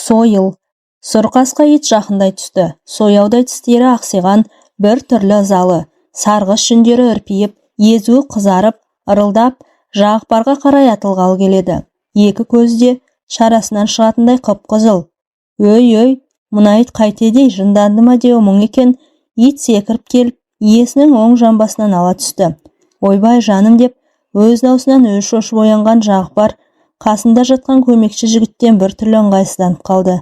Сойыл. Сұрқасқа ит жақындай түсті. Сояудай тістері ақсиған, бір түрлі ызалы. Сарғыш жүндері үрпиіп, езуі қызарып, ырылдап, Жағыпарға қарай атылғалы келеді. Екі көзде шарасынан шығатындай қып-қызыл. Өй, мына ит қайтедей жынданды ма деу мұң екен. Ит секіріп келіп, иесінің оң жамбасынан ала түсті. Ойбай жаным деп, өз даусынан өз шошып оянған Жағыпар қасында жатқан көмекші жігіттен бір түрлі ыңғайсызданып қалды.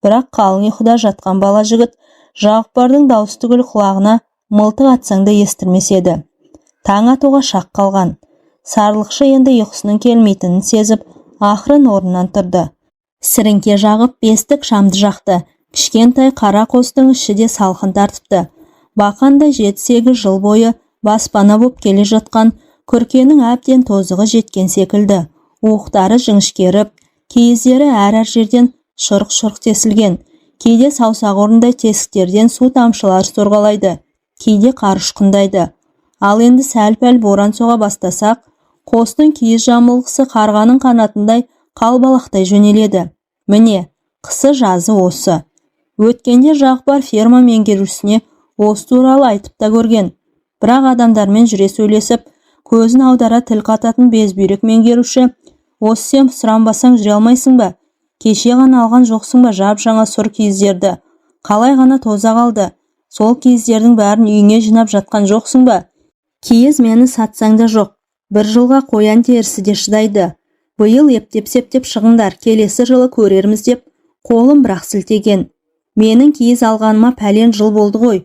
Бірақ қалың ұйқыда жатқан бала жігіт Жағыпардың даусы түгіл құлағына мылтық атсаң да естірмес еді. Таң атуға шақ қалған. Сарлықшы енді ұйқысының келмейтінін сезіп, ақырын орнынан тұрды. Сіріңке жағып бестік шамды жақты. Кішкентай қара қостың іші де салқын тартыпты. Бақанда 7-8 жыл бойы баспана боп келе жатқан күркенің әбден тозығы жеткен секілді. Уықтары жіңішкеріп, киіздері әр жерден шұрқ-шұрқ тесілген. Кейде саусақ орындай тесіктерден су тамшылар сорғалайды, кейде қар ұшқындайды. Ал енді сәл-пәл боран соға бастасақ, қостың киіз жамылғысы қарғаның қанатындай қалбалақтай жөнеледі. Міне, қысы жазы осы. Өткенде Жағыпар ферма меңгерушісіне осы туралы айтып та көрген. Бірақ адамдармен жүре сөйлесіп, көзін аудара тіл қататын безбүйрек меңгеруші, осы сен сұранбасаң жүре алмайсың ба? Кеше ғана алған жоқсың ба жап-жаңа сұр киіздерді? Қалай ғана тоза қалды? Сол киіздердің бәрін үйіңе жинап жатқан жоқсың ба? Киіз мені сатсаң да жоқ. Бір жылға қоян терісі де шыдайды. Биыл ептеп-септеп шығыңдар, келесі жылы көрерміз деп қолым бірақ сілтеген. Менің киіз алғаныма пәлен жыл болды ғой.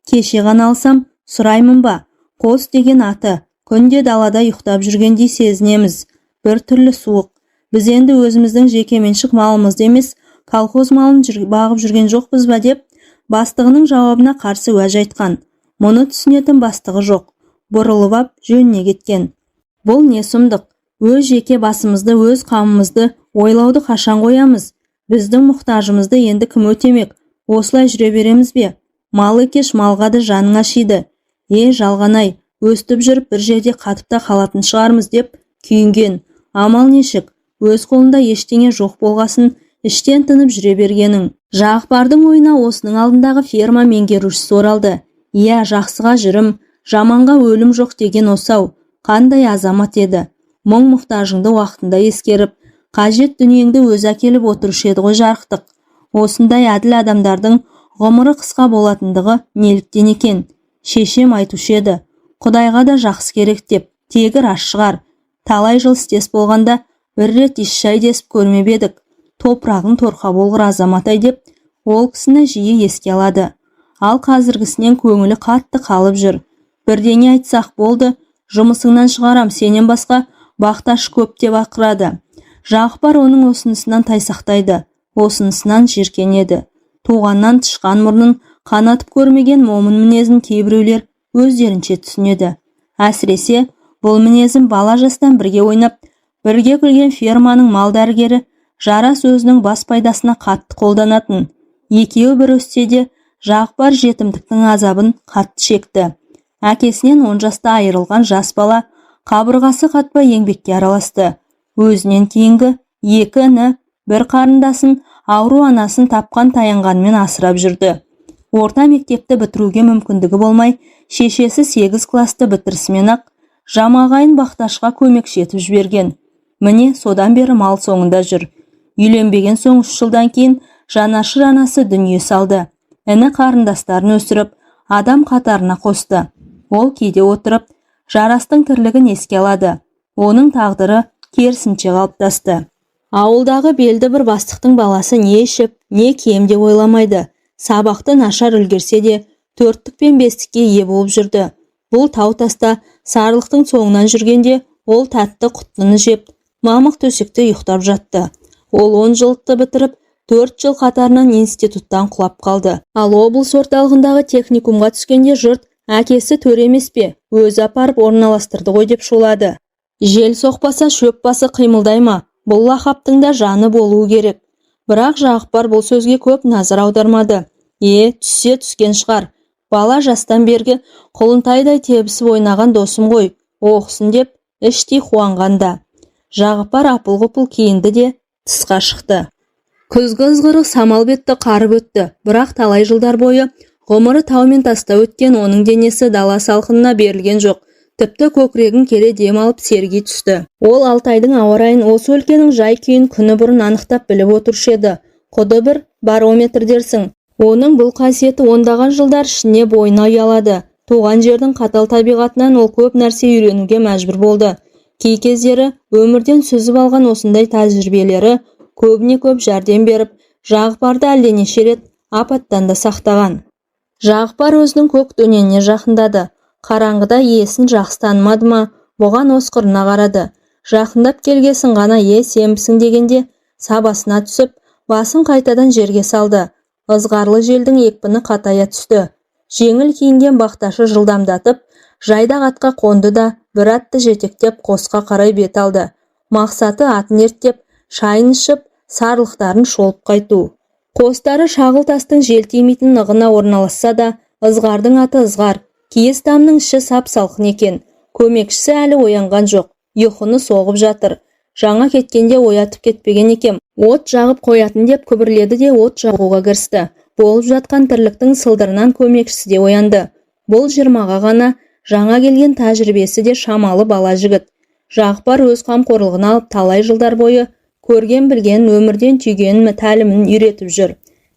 Кеше ғана алсам, сұраймын ба? Қос деген аты, күнде далада ұйықтап жүргендей сезінеміз. Бір түрлі суық. Біз енді өзіміздің жекеменшік малымызды емес, колхоз малын бағып жүрген жоқпыз ба деп, бастығының жауабына қарсы уәж айтқан. Мұны түсінетін бастығы жоқ. Бұрылып ап жөніне кеткен. Бұл не сұмдық? Өз жеке басымызды, өз қамымызды ойлауды қашан қоямыз? Біздің мұқтажымызды енді кім өтемек? Осылай жүре береміз бе? Мал екеш малғады жаның ашиды. Жалғанай, өстіп жүріп бір жерде қатып та қалатын шығармыз деп күйінген. Амал нешік? Өз қолында ештеңе жоқ болғасын, іштен тынып жүре бергенің. Жағыпардың ойына осының алдындағы ферма меңгерушісі оралды. Жақсыға жүрім, жаманға өлім жоқ деген осау. Қандай азамат еді. Мұң-мұқтажыңды уақытында ескеріп, қажет дүниеңді өзі әкеліп отырушы еді ғой Жарықтық. Осындай әділ адамдардың ғұмыры қысқа болатындығы неліктен екен? Шешем айтушы еді. Құдайға да жақсы керек деп, тегі рас шығар. Талай жыл істес болғанда бір рет еш шай десіп көрмеп едік. Топырағың торқа болғыр азаматай деп, ол кісіні жиі еске алады. Ал қазіргісінен көңілі қатты қалып жүр. Бірдеңе айтсақ болды, жұмысыңнан шығарам, сенен басқа бақташ көп деп ақырады. Жағыпар оның осынысынан тайсақтайды, осынысынан жиркенеді. Туғаннан тышқан мұрнын қанатып көрмеген момын мінезін кейбіреулер өздерінше түсінеді. Әсіресе бұл мінезін бала жастан бірге ойнап, бірге күлген ферманың мал дәрігері Жарас өзінің бас пайдасына қатты қолданатын. Екеуі бір өссе де, Жағыпар жетімдіктің азабын қатты шекті. Әкесінен 10 жаста айырылған жас бала қабырғасы қатпай еңбекке араласты. Өзінен кейінгі екі іні, бір қарындасын, ауру анасын тапқан таянғанмен асырап жүрді. Орта мектепті бітіруге мүмкіндігі болмай, шешесі 8 класты бітірісімен ақ жамағайын бақташқа көмекші етіп жіберген. Міне содан бері мал соңында жүр. Үйленбеген соң 3 жылдан кейін жанашыр анасы дүние салды. Іні қарындастарын өсіріп, адам қатарына қосты. Ол кейде отырып, Жарастың тірлігін еске алады. Оның тағдыры керісінше қалыптасты. Ауылдағы белді бір бастықтың баласы не ішіп, не кием деп ойламайды. Сабақты нашар үлгерсе де, 4-тік пен 5-тікке ие болып жүрді. Бұл тау-таста сарлықтың соңынан жүргенде, ол тәтті құттыны жеп, мамық төсекте ұйықтап жатты. Ол 10 жылдықты бітіріп, 4 жыл қатарынан институттан құлап қалды. Ал облыс орталығындағы техникумға түскенде жұрт, әкесі төре емес пе, өзі апарып орналастырды ғой деп шулады. Жел соқпаса шөп басы қимылдай ма? Бұл лақаптың да жаны болуы керек. Бірақ Жағыпар бұл сөзге көп назар аудармады. Түссе түскен шығар. Бала жастан бергі құлынтайдай тебісіп ойнаған досым ғой, оқысын деп іштей қуанғанда. Жағыпар апыл-ғұпыл киінді де тысқа шықты. Күзгі ызғырық самал бетті қарып өтті, бірақ талай жылдар бойы ғұмыры тау мен таста өткен оның денесі дала салқынына берілген жоқ. Тіпті көкірегін келе дем алып серги түсті. Ол Алтайдың ауа райын, осы өлкенің жай-күйін күні бұрын анықтап біліп отырушы еді. Құды бір барометр дерсің. Оның бұл қасиеті ондаған жылдар ішіне бойына ұялады. Туған жердің қатал табиғатынан ол көп нәрсе үйренуге мәжбүр болды. Кей кездері өмірден сүзіп алған осындай тәжірибелері көбіне көп жәрдем беріп, Жағыпарды әлденеше рет апаттан да сақтаған. Жағыпар өзінің көк дөненіне жақындады. Қараңғыда иесін жақсы танымады ма, бұған осқырына қарады. Жақындап келгесін ғана сенбісің дегенде сабасына түсіп, басын қайтадан жерге салды. Ызғарлы желдің екпіні қатая түсті. Жеңіл киінген бақташы жылдамдатып, жайдақ атқа қонды да бір атты жетектеп қосқа қарай бет алды. Мақсаты атын ерттеп, шайын ішіп, сарлықтарын шолып қайту. Қостары шағыл тастың жел тимейтін нығына орналасса да, ызғардың аты ызғар, киіз тамның іші сап-салқын екен. Көмекшісі әлі оянған жоқ, ұйқыны соғып жатыр. Жаңа кеткенде оятып кетпеген екем. От жағып қоятын деп күбірледі де от жағуға кірісті. Болып жатқан тірліктің сылдырынан көмекшісі де оянды. Бұл 20-ға ғана жаңа келген тәжірибесі де шамалы бала жігіт. Жағыпар өз қамқорлығына алып талай жылдар бойы көрген білген өмірден түйгенін тәлімін үйретіп жүр.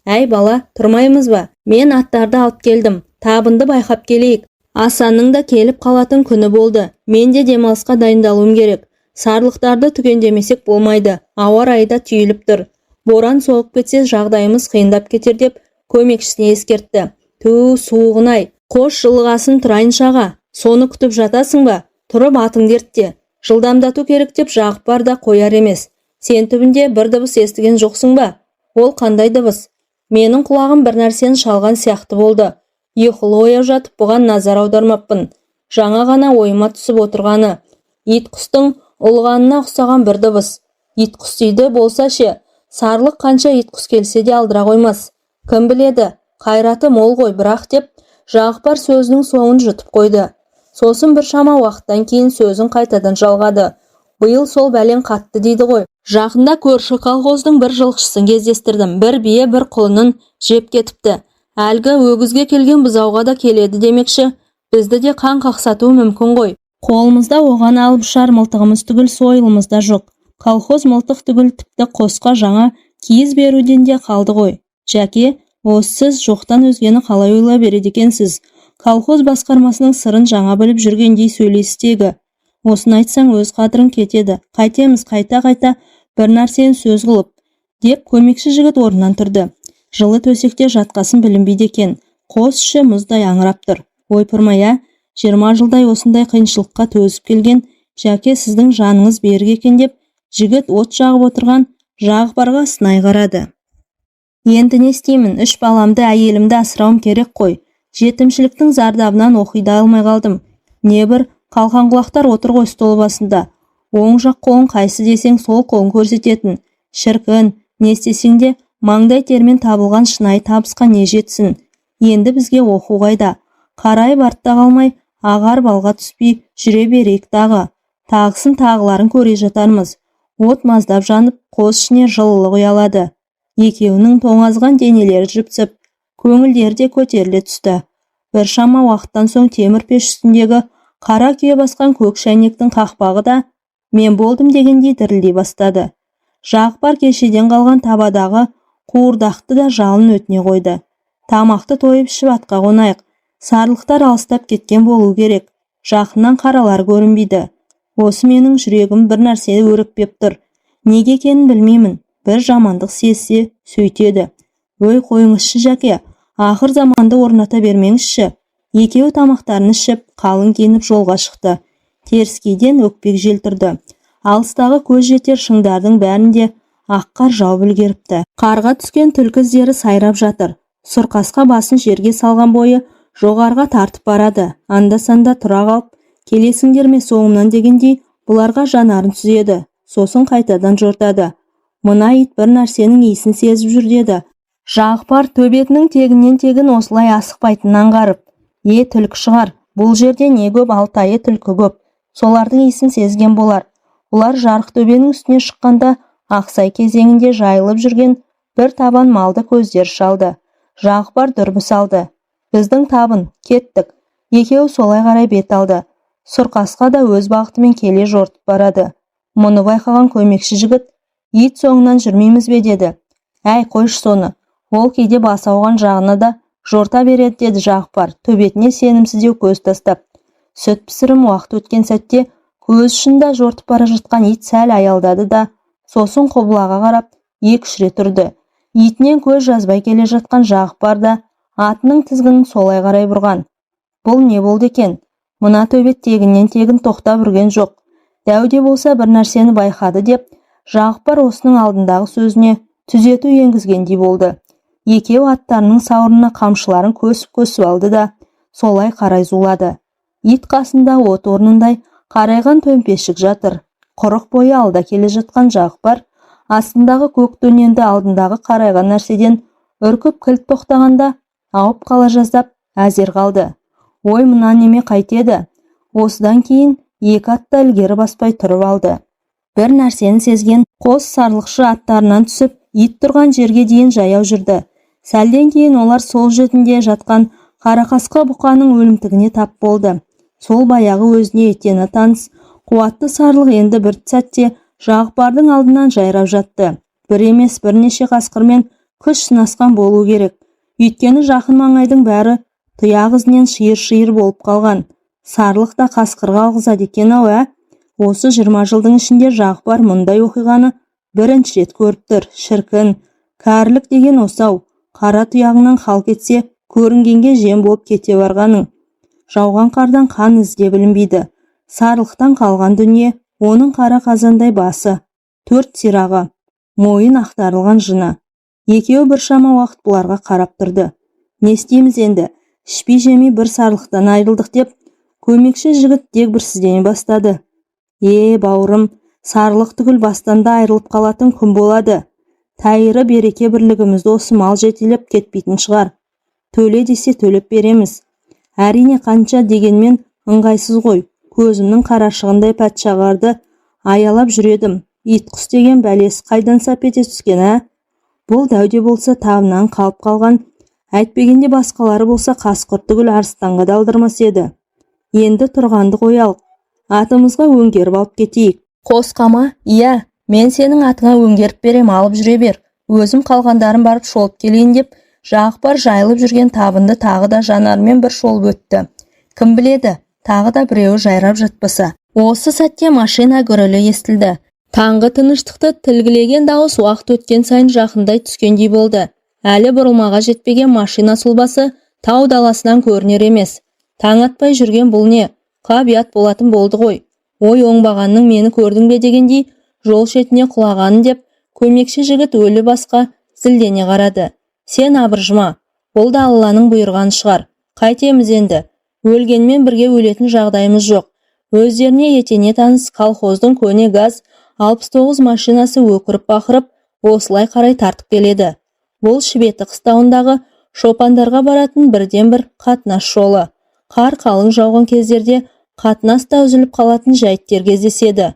Әй бала, тұрмаймыз ба? Мен аттарды алып келдім. Табынды байқап келейік. Асанның да келіп қалатын күні болды. Мен де демалысқа дайындалуым керек. Сарлықтарды түгендемесек болмайды. Ауа райы да түйіліп тұр. Боран соғып кетсе жағдайымыз қиындап кетер деп көмекшісіне ескертті. Ту, суығын-ай. Қош жылғасын тұрайын шаға. Соны күтіп жатасың ба? Тұрып атыңды ертте. Жылдамдату керек деп Жағыпар да қояр емес. Сен түбінде бір дыбыс естіген жоқсың ба? Ол қандай дыбыс? Менің құлағым бір нәрсені шалған сияқты болды. Ұйқылы ояу жатып бұған назар аудармаппын. Жаңа ғана ойыма түсіп отырғаны. Ит құстың ұлғанына ұқсаған бір дыбыс. Ит құс дейді болса ше, сарлық қанша ит құс келсе де алдыра қоймас. Кім біледі, қайраты мол ғой бірақ деп Жағыпар сөзінің соңын жұтып қойды. Сосын бір шама уақыттан кейін сөзін қайтадан жалғады. Биыл сол бәлен қатты дейді ғой. Жақында көрші колхоздың бір жылқышысын кездестірдім. Бір бие бір құлынын жеп кетіпті. Әлгі өгізге келген бұзауға да келеді демекші. Бізді де қан қақсатуы мүмкін ғой. Қолымызда оған алып ұшар мылтығымыз түгіл сойылымызда жоқ. Колхоз мылтық түгіл тіпті қосқа жаңа киіз беруден де қалды ғой. Жәке, осы сіз жоқтан өзгені қалай ойлай береді екенсіз? Колхоз басқармасының сырын жаңа біліп жүргендей сөйлестегі. Осыны айтсаң өз қадірің кетеді. Қайтеміз қайта-қайта бір нәрсені сөз қылып, деп көмекші жігіт орнынан тұрды. Жылы төсекте жатқасын білінбейді екен. Қос іші мұздай аңырап тұр. Ойпырмай, 20 жылдай осындай қиыншылыққа төзіп келген Жәке сіздің жаныңыз берік екен деп, жігіт от жағып отырған Жағыпарға сынай қарады. Енді не істеймін? 3 баламды, әйелімді асырауым керек қой. Жетімшіліктің зардабынан оқида алмай қалдым. Небір қалқан құлақтар отыр ғой стол басында. Оң жақ қолын қайсы десең сол қолын көрсететін. Шіркін, не істесең де маңдай термен табылған шынайы табысқа не жетсін. Енді бізге оқу қайда? Қарай артта қалмай, ағар балға түспей жүре берейік дағы. Тағысын тағыларын көре жатармыз. От маздап жанып, қос ішіне жылылық ұялады. Екеуінің тоңазған денелері жіпсіп, көңілдері де көтеріле түсті. Bir шама уақыттан соң темір пеш үстіндегі қара күйе басқан көк шәйнектің қақпағы да мен болдым дегендей дірілдей бастады. Жағыпар кешеден қалған табадағы қуырдақты да жалын өтіне қойды. Тамақты тойып ішіп атқа қонайық. Сарлықтар алыстап кеткен болу керек. Жақыннан қаралар көрінбейді. Осы менің жүрегім бір нәрсе өрекпеп тұр. Неге екенін білмеймін. Bir жамандық сезсе сөйтеді. Өй қойыңызшы Жәке, ақыр заманды орната бермеңізші. Екеуі тамақтарын ішіп, қалың киініп жолға шықты. Теріскейден өкпек жел тұрды. Алыстағы көз жетер шыңдардың бәрінде ақ қар жауып үлгеріпті. Қарға түскен түлкі іздері сайрап жатыр. Сұрқасқа басын жерге салған бойы жоғарға тартып барады. Анда-санда тұра қалып, келесіңдер ме соңымнан дегендей бұларға жанарын сүзеді. Сосын қайтадан жортады. Мына ит бір нәрсенің иісін сезіп жүр деді. Жағыпар төбетінің тегінен тегін осылай асықпайтынын аңғарып, түлкі шығар, бұл жерде не көп, Алтайы түлкі көп. Солардың иісін сезген болар. Олар жарық төбенің үстіне шыққанда Ақсай кезеңінде жайылып жүрген бір табан малды көздері шалды. Жағыпар дүрбі салды. Біздің табын, кеттік. Екеуі солай қарай бет алды. Сұрқасқа да өз бағытымен келе жортып барады. Мұны байқаған көмекші жігіт, ит соңынан жүрмейміз бе деді. Әй, қойшы соны. Ол кейде басы ауған жағына да жорта береді деді Жағыпар, төбетіне сенімсіздеу көз тастап. Сүт пісірім уақыт өткен сәтте көз ұшында жортып бара жатқан ит сәл аялдады да, сосын құбылаға қарап, 2-3 рет тұрды. Итінен көз жазбай келе жатқан Жағыпар да атының тізгінін солай қарай бұрған. Бұл не болды екен? Мына төбет тегіннен тегін тоқтап үрген жоқ. Дәуде болса бір нәрсені байқады деп, Жағыпар осының алдындағы сөзіне түзету енгізгендей болды. Екеу аттарының сауырына қамшыларын көсіп алды да, солай қарай зулады. Ит қасында от орнындай қарайған төмпешік жатыр. Құрық бойы алда келе жатқан Жағыпар, астындағы көк дөненді алдындағы қарайған нәрседен үркіп кілт тоқтағанда, ауып қала жаздап, әзер қалды. Ой, мына неме қайтеді? Осыдан кейін екі атта ілгері баспай тұрып алды. Бір нәрсені сезген қос сарлықшы аттарынан түсіп, ит тұрған жерге дейін жаяу жүрді. Сәлден кейін олар сол жетінде жатқан қарақасқа бұқаның өлімтігіне тап болды. Сол баяғы өзіне етені таныс, қуатты сарлық енді бір сәтте Жағыпардың алдынан жайрап жатты. Бір емес бірнеше қасқырмен күш сынасқан болу керек. Өйткені жақын маңайдың бәрі тұяқ ізінен шиыр-шиыр болып қалған. Сарлық та қасқырға алғызады екен-ау, Осы 20 жылдың ішінде Жағыпар мұндай оқиғаны бірінші рет көріп тұр. Шіркін, кәрілік деген осау. Қара тұяғынан қалқ етсе, көрінгенге жем болып кете барғаның. Жауған қардан қан ізде білінбейді. Сарлықтан қалған дүние, оның қара қазандай басы, 4 сирағы, мойын ақтарылған жыны. Екеуі біршама уақыт бұларға қарап тұрды. Не істейміз енді? Ішпей жемей бір сарлықтан айырылдық деп, көмекші жігіт дегбірсіздене бастады. Бауырым, сарлық түгіл бастан да айырылып қалатын күн болады. Тайыры береке бірлігімізді осы мал жетелеп кетпейтін шығар. Төле десе төлеп береміз. Әрине қанша дегенмен ыңғайсыз ғой. Көзімнің қарашығындай патшағарды аялап жүредім. Ит құс деген бәлесі қайдан сап ете түскен, Бұл дәуде болса табынан қалып қалған. Әйтпегенде басқалары болса қасқыр түгіл арыстанға далдырмас еді. Енді тұрғанды қоялық. Атымызға өңгеріп алып кетейік. Қосқама, мен сенің атыңа өңгеріп берем, алып жүре бер. Өзім қалғандарын барып шолып келейін деп, Жағыпар жайылып жүрген табынды тағы да жанармен бір шолып өтті. Кім біледі, тағы да біреуі жайрап жатпаса. Осы сәтте машина гүрілі естілді. Таңғы тыныштықты тілгілеген дауыс уақыт өткен сайын жақындай түскендей болды. Әлі бұрылмаға жетпеген машина сұлбасы тау даласынан көрінер емес. Таң атпай жүрген бұл не? Қабият болатын болды ғой. Ой, оңбағанның мені көрдің бе дегендей жол шетіне құлағанын деп, көмекші жігіт өлі басқа зілдене қарады. Сен абыржыма, бұл да Алланың бұйырғаны шығар. Қайтеміз енді? Өлгенмен бірге өлетін жағдайымыз жоқ. Өздеріне етене таныс колхоздың көне газ 69 машинасы өкіріп бақырып, осылай қарай тартып келеді. Бұл Шібеті қыстауындағы шопандарға баратын бірден-бір қатынас жолы. Қар қалың жауған кездерде қатынас та үзіліп қалатын жайттер кездеседі.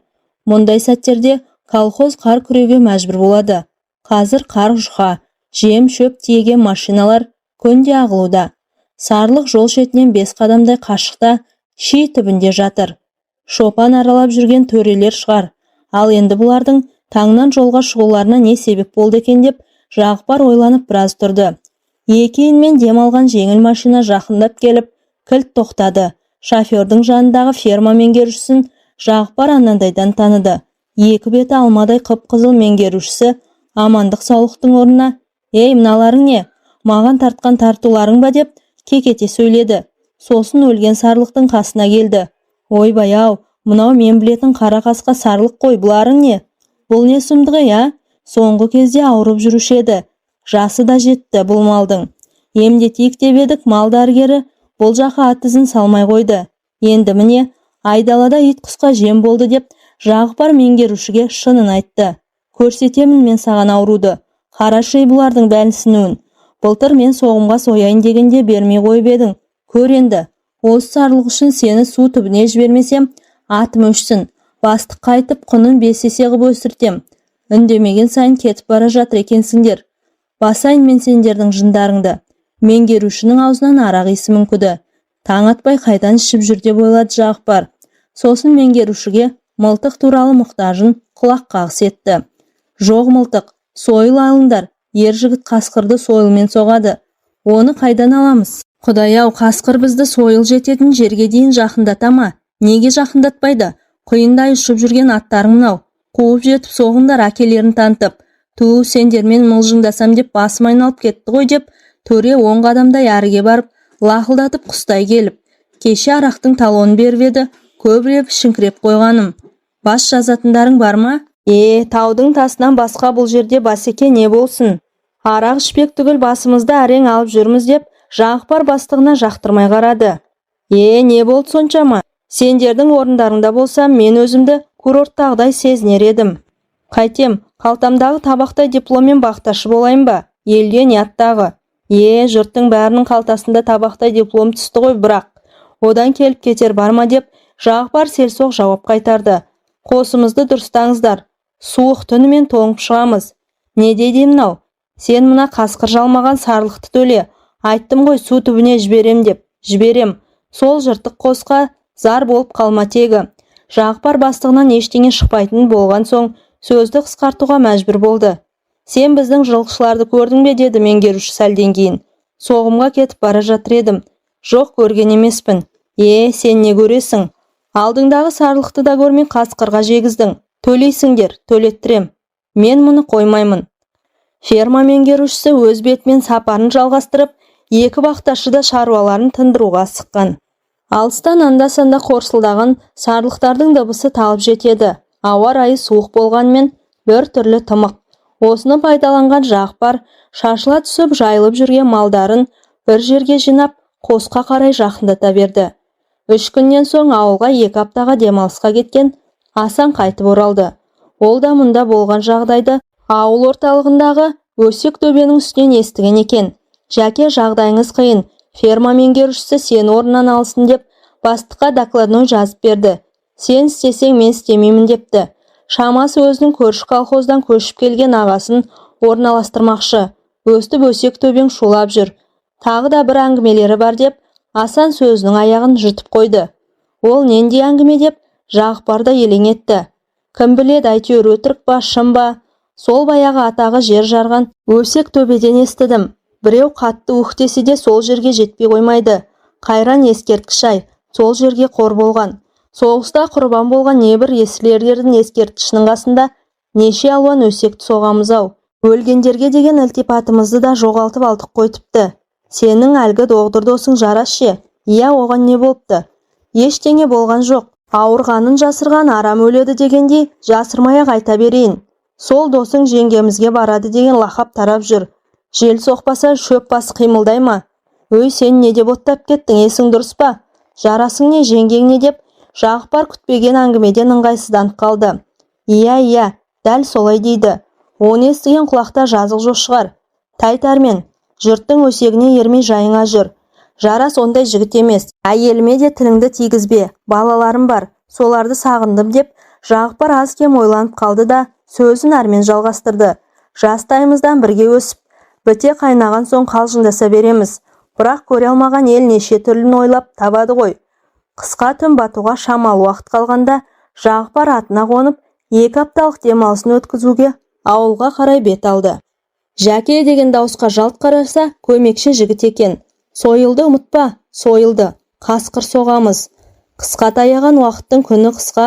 Мұндай сәттерде колхоз қар күреуге мәжбүр болады. Қазір қар жұқа, жем шөп тиеген машиналар күнде ағылуда. Сарлық жол шетінен 5 қадамдай қашықта ши түбінде жатыр. Шопан аралап жүрген төрелер шығар. Ал енді бұлардың таңнан жолға шығуларына не себеп болды екен деп, Жағыпар ойланып біраз тұрды. Екеуінен дем алған жеңіл машина жақындап келіп, кілт тоқтады. Шофердің жанындағы ферма меңгерушісін Жағыпар анандайдан таныды. Екі беті алмадай қып-қызыл меңгерушісі амандық саулықтың орнына, мыналарың не? Маған тартқан тартуларың ба деп кекете сөйледі. Сосын өлген сарлықтың қасына келді. Ойбай-ау, мынау мен білетін қара қасқа сарлық қой, бұларың не? Бұл не сұмдығы, Соңғы кезде ауырып жүруші еді. Жасы да жетті бұл малдың. Емдетейік деп едік, мал дәрігері бұл жаққа ат ізін салмай қойды. Енді міне, айдалада ит құсқа жем болды деп, Жағыпар меңгерушіге шынын айтты. Көрсетемін мен саған ауруды. Қарашы бұлардың бәлісінуін. Былтыр мен соғымға сояйын дегенде бермей қойып едің. Көр енді, осы сарлық үшін сені су түбіне жібермесем, атым өшсін. Бастық қайтып құнын 5 есе қып өсіртем. Үндемеген сайын кетіп бара жатыр екенсіңдер. Басайын мен сендердің жындарыңды. Меңгерушінің аузынан арақ иісі мүңкіді. Таң атпай қайдан ішіп жүр деп ойлады Жағыпар. Сосын меңгерушіге мылтық туралы мұқтажын құлақ қағыс етті. Жоқ мылтық, сойыл алыңдар. Ер жігіт қасқырды сойылмен соғады. Оны қайдан аламыз? Құдай-ау, қасқыр бізді сойыл жететін жерге дейін жақындата ма? Неге жақындатпайды? Құйындай ұшып жүрген аттарың мынау. Қуып жетіп соғыңдар әкелерін танытып. Ту, сендермен мылжыңдасам деп басым айналып кетті ғой деп, төре 10 қадамдай әріге барып, лақылдатып құстай келіп. Кеше арақтың талонын беріп еді, көбірек шіңкіреп қойғаным. Бас жазатындарың бар ма? Таудың тасынан басқа бұл жерде басеке не болсын? Арақ ішпек түгіл басымызды әрең алып жүрміз деп, Жағыпар бастығына жақтырмай қарады. Не болды соншама? Сендердің орындарыңда болсам, мен өзімді курорттағыдай сезінер едім. Қайтем, қалтамдағы табақтай дипломмен бақташы болайын ба? Елден яттағы. Жұрттың бәрінің қалтасында табақтай диплом түсті ғой, бірақ одан келіп кетер бар ма деп, Жағыпар селсоқ жауап қайтарды. Қосымызды дұрыстаңыздар. Суық түнімен тоңып шығамыз. Не дейді мынау? Сен мына қасқыр жалмаған сарлықты төле. Айттым ғой, су түбіне жіберем деп. Жіберем. Сол жыртық қосқа зар болып қалма тегі. Жағыпар бастығынан ештеңе шықпайтын болған соң сөзді қысқартуға мәжбүр болды. Сен біздің жылқышыларды көрдің бе деді меңгеруші сәлден кейін. Соғымға кетіп бара жатыр едім. Жоқ, көрген емеспін. Сен не көресің? Алдыңдағы сарлықты да көрмей қасқырға жегіздің. Төлейсіңдер, төлеттірем. Мен мұны қоймаймын. Ферма меңгерушісі өз бетімен сапарын жалғастырып, екі бақташы да шаруаларын тындыруға асыққан. Алыстан анда-санда қорсылдаған сарлықтардың дыбысы талып жетеді. Ауа райы суық болғанмен бір түрлі тымық. Осыны пайдаланған Жағыпар шашыла түсіп жайылып жүрген малдарын бір жерге жинап, қосқа қарай жақындата берді. 3 күннен соң ауылға 2 аптаға демалысқа кеткен Асан қайтып оралды. Ол да мұнда болған жағдайды ауыл орталығындағы өсек төбенің үстінен естіген екен. Жәке, жағдайыңыз қиын. Ферма меңгерушісі сен орнынан алсын деп бастыққа докладной жазып берді. Сен істесең мен істемеймін депті. Шамасы өзінің көрші колхоздан көшіп келген ағасын орналастырмақшы. Өстіп өсек төбең шулап жүр. Тағы да бір әңгімелері бар деп Асан сөзінің аяғын жыртып қойды. Ол нендей әңгіме деп Жағыпарда елең етті. Кім біледі, әйтеуір өтірік па, шын ба? Сол баяғы атағы жер жарған өсек төбеден естідім. Біреу қатты ух десе де сол жерге жетпей қоймайды. Қайран ескерткіш-ай, сол жерге қор болған. Соғыста құрбан болған небір есіл-ерлердің ескерткішінің қасында неше алуан өсекті соғамыз-ау. Өлгендерге деген ілтипатымызды да жоғалтып алдық қой тіпті. Сенің әлгі доғдыр досың Жарас ше? Оған не болыпты? Ештеңе болған жоқ. Ауырғанын жасырған арам өледі дегендей жасырмай-ақ айта берейін. Сол досың жеңгемізге барады деген лақап тарап жүр. Жел соқпаса шөп басы қимылдай ма? Сен не деп оттап кеттің, есің дұрыс па? Жарасың не, жеңгең не деп Жағыпар күтпеген әңгімеден ыңғайсызданып қалды. Дәл солай дейді. Оны естіген құлақта жазық жоқ шығар. Тайтармен, жұрттың өсегіне ермей жайыңа жүр. Жарас ондай жігіт емес. Әйеліме де тіліңді тигізбе. Балаларым бар, соларды сағындым деп Жағыпар аз кем ойланып қалды да сөзін әрмен жалғастырды. Жастайымыздан бірге өсіп, біте қайнаған соң қалжыңдаса береміз. Бірақ көре алмаған ел неше түрлін ойлап табады ғой. Қысқа түн батуға шамалы уақыт қалғанда Жағыпар атына қонып 2 апталық демалысын өткізуге ауылға қарай бет алды. Жәке деген дауысқа жалт қараса көмекші жігіт екен. Сойылды ұмытпа, сойылды. Қасқыр соғамыз. Қысқа таяған уақыттың күні қысқа,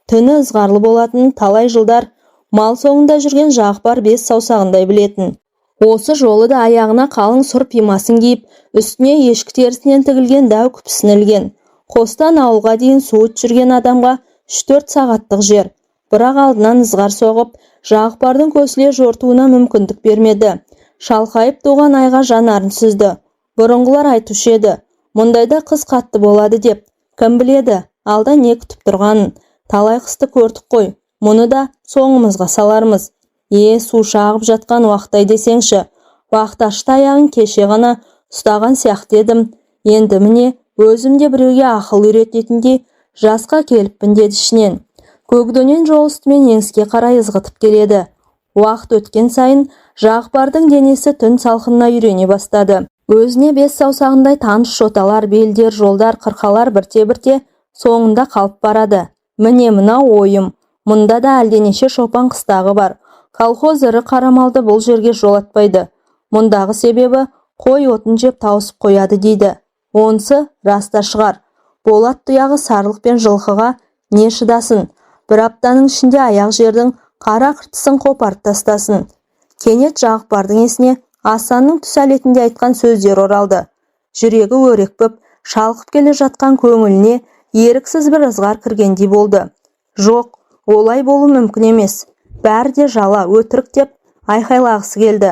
түні ызғарлы болатынын талай жылдар мал соңында жүрген Жағыпар 5 саусағындай білетін. Осы жолы да аяғына қалың сұр пимасын киіп, үстіне ешкі терісінен тігілген дәу күпісін ілген. Қостан ауылға дейін суыт жүрген адамға 3-4 сағаттық жер. Бірақ алдынан ызғар соғып, Жағыпардың көсіле жортуына мүмкіндік бермеді. Шалқайып туған айға жанарын сүзді. Бұрынғылар айтушы еді, мұндайда қыс қатты болады деп. Кім біледі, алда не күтіп тұрғанын. Талай қысты көрдік қой. Мұны да соңымызға салармыз. Су шағып жатқан уақыттай десеңші. Бақташы таяғын кеше ғана ұстаған сияқты едім. Енді міне, өзімде біреуге ақыл үйрететіндей жасқа келіппін деді ішінен. Көгдөнен жол үстімен еңіске қарай ызғытып келеді. Уақыт өткен сайын Жағыпардың денесі түн салқынына үйрене бастады. Өзіне бес саусағындай таныш жоталар, белдер, жолдар, қырқалар бірте-бірте соңында қалып барады. Міне мынау ойым. Мұнда да әлденеше шопан қыстағы бар. Колхоз ірі қарамалды бұл жерге жолатпайды. Мұндағы себебі қой отын жеп тауысып қояды дейді. Онысы раста шығар. Болат тұяғы сарлық пен жылқыға не шыдасын. Бір аптаның ішінде аяқ жердің қара қыртысын қопарып тастасын. Кенет Жағыпардың есіне Асанның түс әлетінде айтқан сөздер оралды. Жүрегі өрекпіп, шалқып келе жатқан көңіліне еріксіз бір ызғар кіргендей болды. Жоқ, олай болу мүмкін емес. Бәрі де жала, өтірік деп айқайлағысы келді.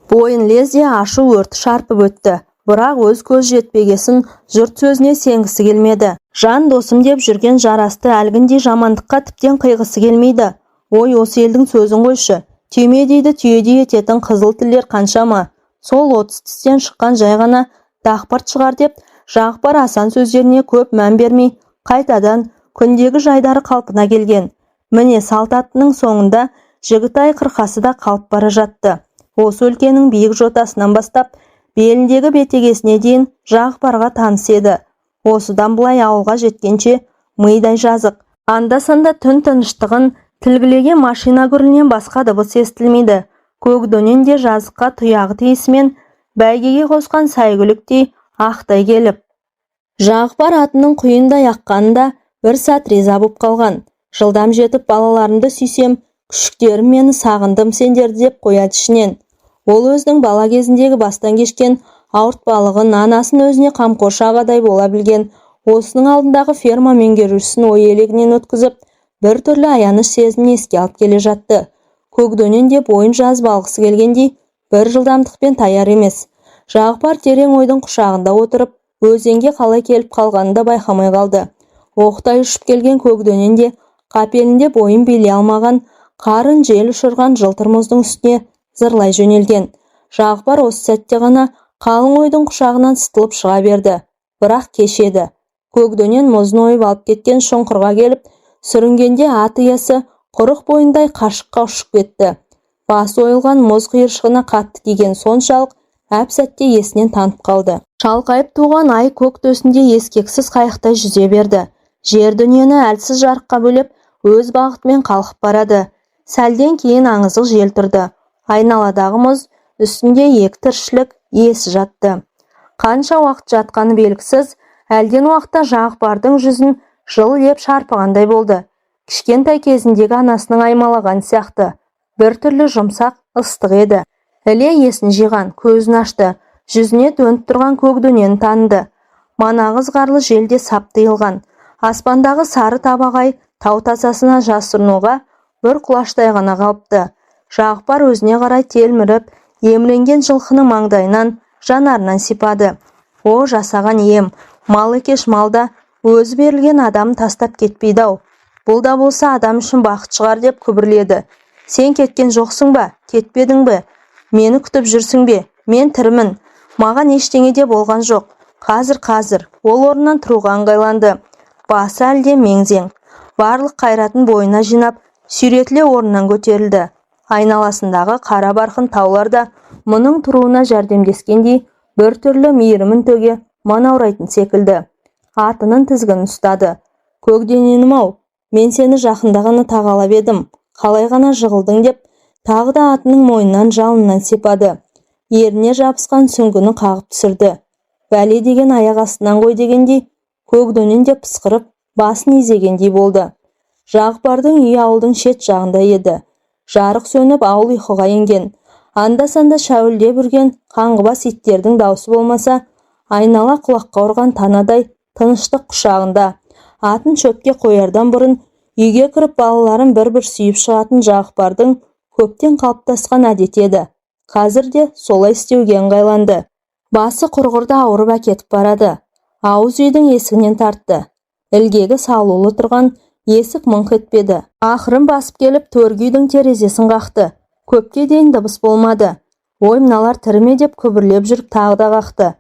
Бойын лезде ашу өрті шарпып өтті. Бірақ өз көз жетпегесін жұрт сөзіне сенгісі келмеді. Жан досым деп жүрген жарасты әлгіндей жамандыққа тіптен қиғысы келмейді. Ой, осы елдің сөзін қойшы. Түйме дейді түйедей ететін қызыл тілдер қаншама. Сол 30 тістен шыққан жай ғана дақпырт шығар деп Жағыпар Асан сөздеріне көп мән бермей, қайтадан күндегі жайдары қалпына келген. Міне салт аттының соңында Жігітай қырқасы да қалып бара жатты. Осы өлкенің биік жотасынан бастап беліндегі бетегесіне дейін Жағыпарға таныс еді. Осыдан бұлай ауылға жеткенше мыйдай жазық. Анда-санда түн тыныштығын тілгілеген машина гүрілінен басқа дыбыс естілмейді. Көкдөнен де жазыққа тұяғы тиісімен бәйгеге қосқан сәйгүліктей ақтай келіп. Жағыпар атының құйындай аққанында бір сәт риза боп қалған. Жылдам жетіп балаларымды сүйсем, күшіктерім мені сағындым сендерді деп қояды ішінен. Ол өзінің бала кезіндегі бастан кешкен ауыртпалығын, анасын өзіне қамқоршы ағадай бола білген, осының алдындағы ферма меңгерушісін ой елегінен өткізіп, бір түрлі аяныш сезімін еске алып келе жатты. Көкдөнен деп ойын жазып алғысы келгендей, бір жылдамдықпен таяр емес. Жағыпар терең ойдың құшағында отырып, өзенге қалай келіп қалғанын да байқамай қалды. Оқтай ұшып келген Көкдөнен де қапелінде бойын билей алмаған, қарын жел ұшырған жылтыр мұздың үстіне зырлай жөнелген. Жағыпар осы сәтте ғана қалың ойдың құшағынан сытылып шыға берді. Бірақ кеш еді. Көкдөнен мұзын ойып алып кеткен шұңқырға келіп, сүрінгенде ат иесі құрық бойындай қашыққа ұшып кетті. Басы ойылған мұз қиыршығына қатты тиген соншалық әп-сәтте есінен танып қалды. Шалқайып туған ай көк төсінде ескексіз қайықтай жүзе берді. Жер дүниені әлсіз жарыққа бөлеп, өз бағытымен қалқып барады. Сәлден кейін аңызық жел тұрды. Айналадағы мұз үстінде екі тіршілік иесі жатты. Қанша уақыт жатқаны белгісіз, әлден уақытта Жағыпардың жүзін жыл леп шарпығандай болды. Кішкентай кезіндегі анасының аймалаған сияқты. Бір түрлі жұмсақ, ыстық еді. Іле есін жиған, көзін ашты. Жүзіне төніп тұрған Көкдөнен таныды. Манағы ызғарлы желде сап тиылған. Аспандағы сары табағай тау тасасына жасырынуға бір құлаштай ғана қалыпты. Жағыпар өзіне қарай телміріп, емленген жылқының маңдайынан, жанарынан сипады. О, жасаған ем, мал екеш малда өзі берілген адам тастап кетпейді-ау. Бұл да болса адам үшін бақыт шығар деп күбірледі. Сен кеткен жоқсың ба? Кетпедің бе? Мені күтіп жүрсің бе? Мен тірімін. Маған ештеңе де болған жоқ. Қазір ол орнынан тұруға ыңғайланды. Басы әлде меңзең. Барлық қайратын бойына жинап, сүйретіле орнынан көтерілді. Айналасындағы қара барқын тауларда мұның тұруына жәрдемдескендей бір түрлі мейірімін төге манаурайтын секілді. Атының тізгінін ұстады. Көкдөненім-ау, мен сені жақында ғана тағалап едім. Қалай ғана жығылдың деп, тағы да атының мойнынан жалынан сипады. Еріне жабысқан сүңгіні қағып түсірді. Бәле деген аяқ астынан ғой дегендей, Көкдөнен де пысқырып, басын изегендей болды. Жағыпардың үй ауылдың шет жағында еді. Жарық сөніп ауыл ұйқыға енген. Анда-санда шәуілдеп үрген қаңғыбас иттердің даусы болмаса, айнала құлаққа ұрған танадай тыныштық құшағында. Атын шөпке қоярдан бұрын үйге кіріп балаларын бір-бір сүйіп шығатын Жағыпардың көптен қалыптасқан әдеті еді. Қазір де солай істеуге ыңғайланды. Басы құрғырда ауырып әкетіп барады. Ауыз үйдің есігінен тартты. Ілгегі салулы тұрған есік мыңқ етпеді. Ақырын басып келіп төргі үйдің терезесін қақты. Көпке дейін дыбыс болмады. Ой, мыналар тіріме деп күбірлеп жүріп тағы да қақты.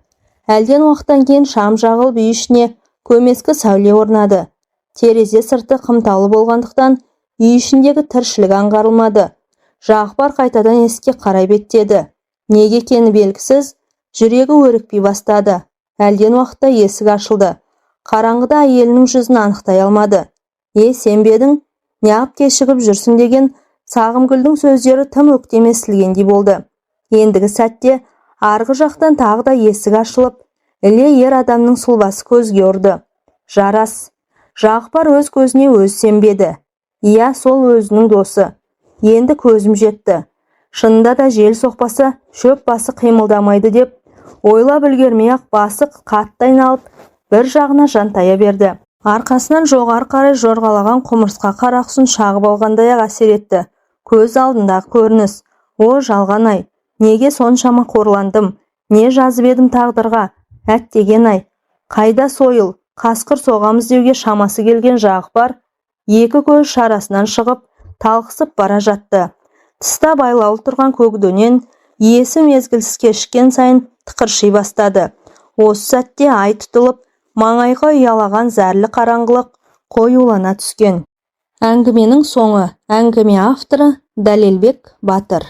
Әлден уақыттан кейін шам жағылып үй ішіне көмескі сәуле орнады. Терезе сырты қымтаулы болғандықтан үй ішіндегі тіршілік аңғарылмады. Жағыпар қайтадан есікке қарай беттеді. Неге екені белгісіз, жүрегі өрекпей бастады. Әлден уақытта есік ашылды. Қараңғыда әйелінің жүзін анықтай алмады. Сен бе едің? Неғып кешігіп жүрсің деген Сағымгүлдің сөздері тым өктем естілгендей болды. Ендігі сәтте арғы жақтан тағы да есік ашылып, іле ер адамның сұлбасы көзге ұрды. Жарас. Жағыпар өз көзіне өз сенбеді. Иә, сол өзінің досы. Енді көзім жетті. Шынында да жел соқпаса, шөп басы қимылдамайды деп ойлап үлгермей-ақ басы қатты айналып, бір жағына жантая берді. Арқасынан жоғары қарай жорғалаған құмырсқа қарақұсын шағып алғандай-ақ әсер етті. Көз алдындағы көрініс. О, жалған-ай, неге соншама қорландым? Не жазып едім тағдырға? Әттеген-ай, қайда сойыл, қасқыр соғамыз деуге шамасы келген Жағыпар екі көз шарасынан шығып, талқысып бара жатты. Тыста байлаулы тұрған көкдөнен иесі мезгілсіз кешіккен сайын тықырши бастады. Осы сәтте ай тұтылып, маңайға ұялаған зәрлі қараңғылық қоюлана түскен. Әңгіменің соңы. Әңгіме авторы Дәлелбек Батыр.